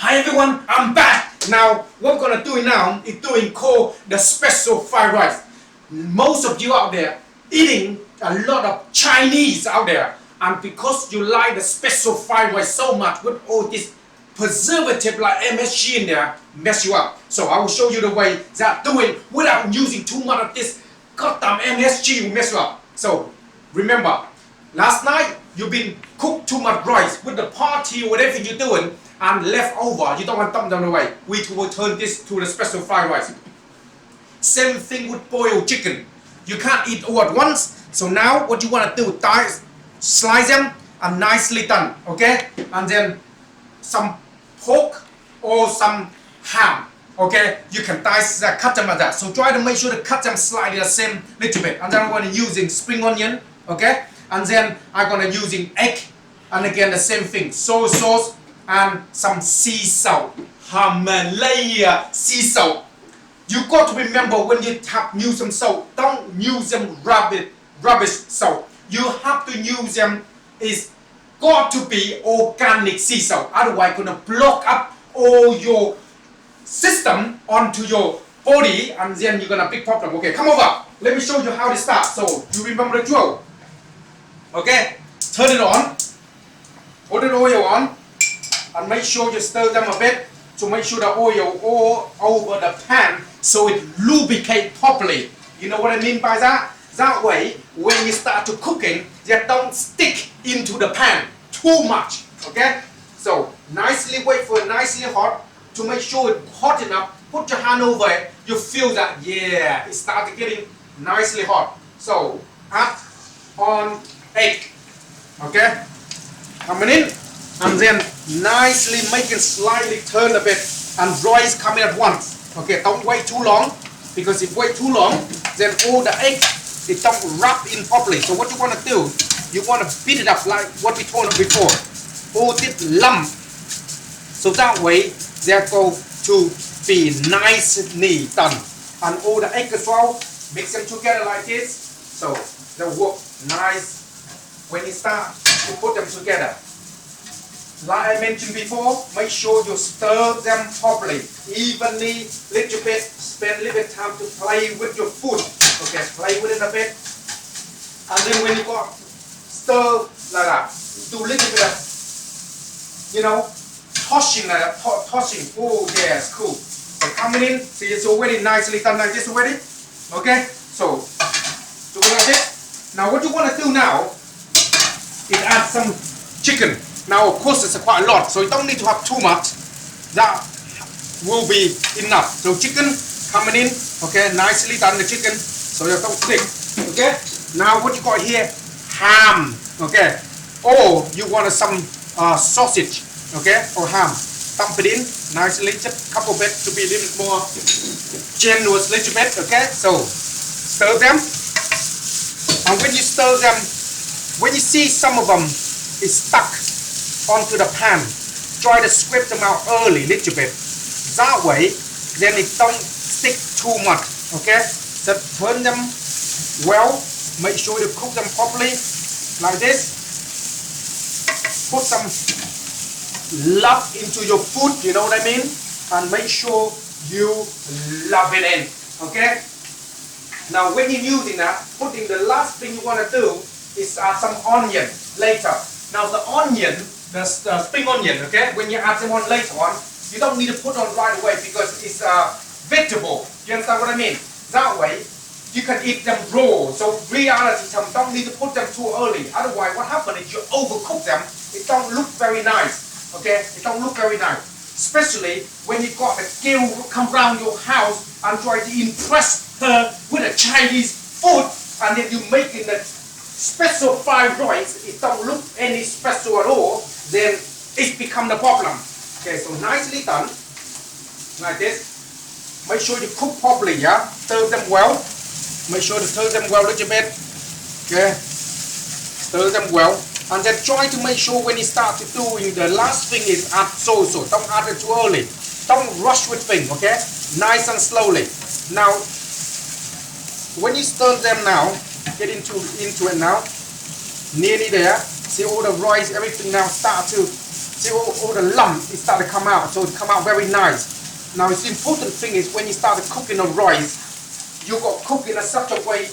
Hi everyone, I'm back. Now what we're gonna do now is called the special fried rice. Most of you out there eating a lot of Chinese out there, and because you like the special fried rice so much with all this preservative like MSG in there, mess you up. So I will show you the way that doing without using too much of this goddamn MSG will mess you up. So remember, last night you've been cooked too much rice with the party or whatever you're doing and left over. You don't want to dump them away. We will turn this to the special fried rice. Same thing with boiled chicken. You can't eat all at once. So now what you want to do, slice them and nicely done. Okay? And then some pork or some ham. Okay? You can cut them like that. So try to make sure to cut them slightly the same little bit. And then I'm going to using spring onion. Okay? And then I'm going to using egg. And again the same thing. Soy sauce and some sea salt. Himalaya sea salt. You got to remember when you use some salt, don't use them rubbish salt. You have to use them is got to be organic sea salt. Otherwise gonna block up all your system onto your body and then you're gonna have a big problem. Okay, come over. Let me show you how to start. So you remember the drill. Okay, turn it on, put the oil on, and make sure you stir them a bit to make sure the oil all over the pan so it lubricate properly. You know what I mean by that? That way, when you start to cooking, they don't stick into the pan too much. Okay? So nicely wait for it nicely hot to make sure it's hot enough. Put your hand over it. You feel that it started getting nicely hot. So add on egg. Okay? Coming in. And then nicely make it slightly turn a bit and rice coming at once. Okay, don't wait too long because if wait too long, then all the egg it don't wrap in properly. So what you want to do, you want to beat it up like what we told you before. All this lump, so that way they're going to be nicely done. And all the egg as well, mix them together like this. So they'll work nice when you start to put them together. Like I mentioned before, make sure you stir them properly, evenly, little bit, spend a little bit of time to play with your food. Okay, play with it a bit. And then when you got stir like that, do a little bit of, tossing like that, tossing. Oh yes, cool. So coming in, see it's already nicely done like this already. Okay, so do it like this. Now what you want to do now is add some chicken. Now of course it's quite a lot, so you don't need to have too much. That will be enough. So chicken coming in, okay, nicely done the chicken, so you don't stick. Okay. Now what you got here, ham. Okay. Or you want some sausage, okay, or ham. Dump it in nicely, just a couple bits to be a little bit more generous, little bit. Okay. So stir them, and when you stir them, when you see some of them is stuck onto the pan, try to scrape them out early, little bit. That way, then it don't stick too much. Okay, so turn them well. Make sure you cook them properly, like this. Put some love into your food. You know what I mean? And make sure you love it in. Okay. Now, when you're using that, putting the last thing you want to do is add some onion later. Now, the onion. The spring onion, okay? When you add them on later on, you don't need to put on right away because it's vegetable. You understand what I mean? That way, you can eat them raw. So reality, you don't need to put them too early. Otherwise, what happens is you overcook them. It don't look very nice, okay? It don't look very nice. Especially when you got a girl come around your house and try to impress her with a Chinese food, and then you making the special fried rice. It don't look any special at all. Then it's become the problem. Okay, so nicely done, like this. Make sure you cook properly, yeah? Stir them well. Make sure to stir them well a little bit. Okay, stir them well. And then try to make sure when you start to doing the last thing is add soy sauce. Don't add it too early. Don't rush with things, okay? Nice and slowly. Now, when you stir them now, get into it now, nearly there. See all the rice, everything now start to See all the lump, it start to come out, so it come out very nice. Now the important thing is when you start cooking the rice, you got to cook in such a way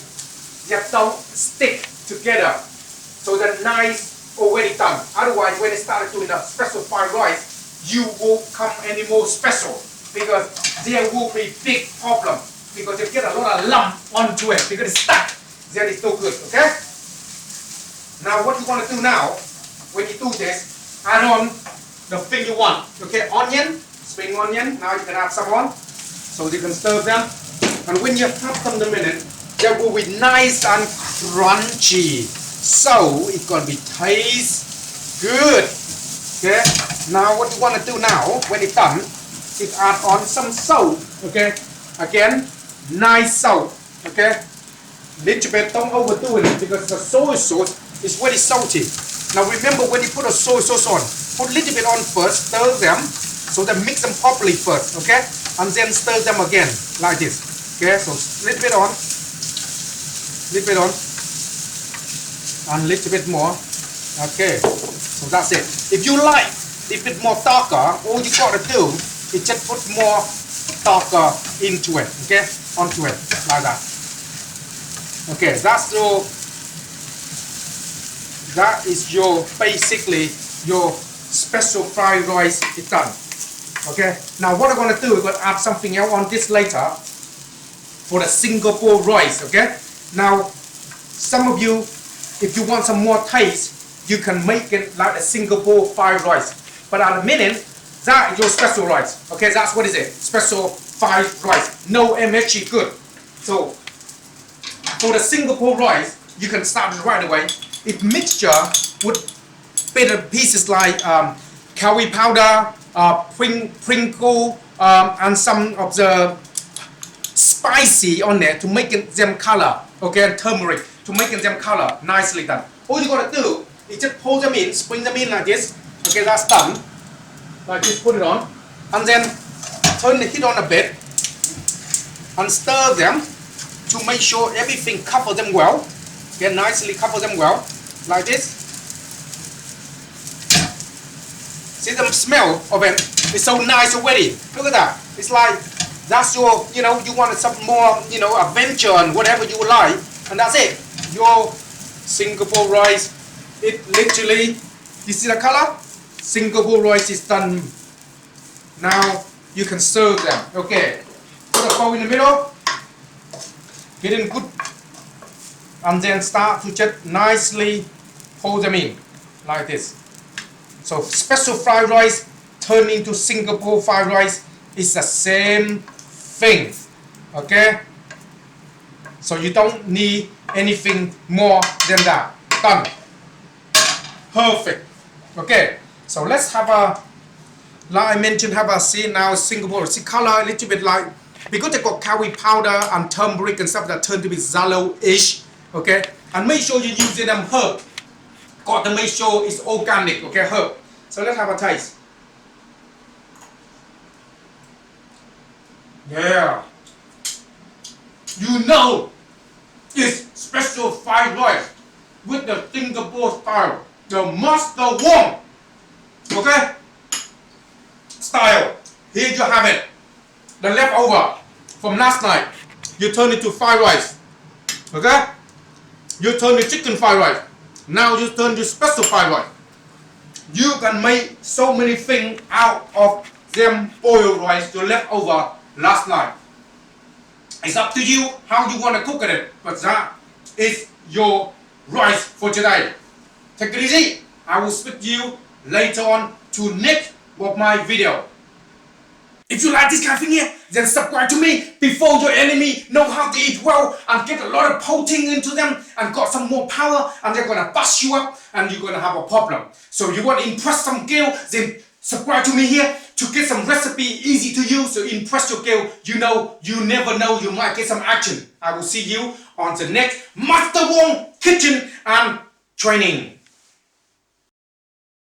that don't stick together. So they're nice already done. Otherwise, when they start doing a special fried rice, you won't come any more special because there will be big problem because you get a lot of lump onto it because it's stuck. That is no good, okay? Now what you want to do now, when you do this, add on the thing you want. Okay, onion, spring onion, now you can add some on. So you can stir them. And when you have them in a minute, they will be nice and crunchy. So it's gonna be taste good. Okay, now what you want to do now, when it's done, is add on some salt. Okay, again, nice salt. Okay, little bit, don't overdo it because the soy sauce is very salty. Now remember when you put a soy sauce on, put a little bit on first, stir them, so then mix them properly first, okay? And then stir them again, like this. Okay, so little bit on, and a little bit more. Okay, so that's it. If you like a little bit more darker, all you got to do is just put more darker into it, okay? Onto it, like that. Okay, that is your basically your special fried rice is done. Okay, now what I'm going to do, we're going to add something else on this later for the Singapore rice. Okay, now some of you, if you want some more taste, you can make it like the Singapore fried rice. But at the minute, that is your special rice. Okay, that's what is it? Special fried rice. No MSG, good. So for the Singapore rice, you can start it right away. It's mixture with better pieces like curry powder, sprinkle, and some of the spicy on there to make them color. Okay, and turmeric to make them color nicely done. All you gotta do is just pour them in, spring them in like this. Okay, that's done. Like this, put it on, and then turn the heat on a bit and stir them to make sure everything cover them well. Okay, nicely cover them well, like this. See the smell of it? It's so nice already. Look at that. It's like that's your, you know, you wanted some more, you know, adventure and whatever you like, and that's it. Your Singapore rice. It literally, you see the color? Singapore rice is done. Now you can serve them. Okay, put a bowl in the middle. Get in good, and then start to just nicely hold them in like this. So special fried rice turn into Singapore fried rice is the same thing. Okay, so you don't need anything more than that. Done. Perfect. Okay, so let's have a, like I mentioned, have a see now Singapore. See color a little bit like, because they got curry powder and turmeric and stuff that turn to be yellow-ish. Okay, and make sure you're using them herb. Got to make sure it's organic. Okay, herb. So let's have a taste. Yeah. You know, it's special fried rice with the Singapore style, the Master Wong. Okay, style. Here you have it. The leftover from last night, you turn it to fried rice. Okay? You turn the chicken fried rice. Now you turn to special fried rice. You can make so many things out of them boiled rice you left over last night. It's up to you how you want to cook it, but that is your rice for today. Take it easy. I will speak to you later on to next of my video. If you like this kind of thing here, then subscribe to me before your enemy know how to eat well and get a lot of protein into them and got some more power, and they're gonna bust you up and you're gonna have a problem. So you want to impress some girl, then subscribe to me here to get some recipe easy to use. So impress your girl. You know, you never know, you might get some action. I will see you on the next Master Wong kitchen and training.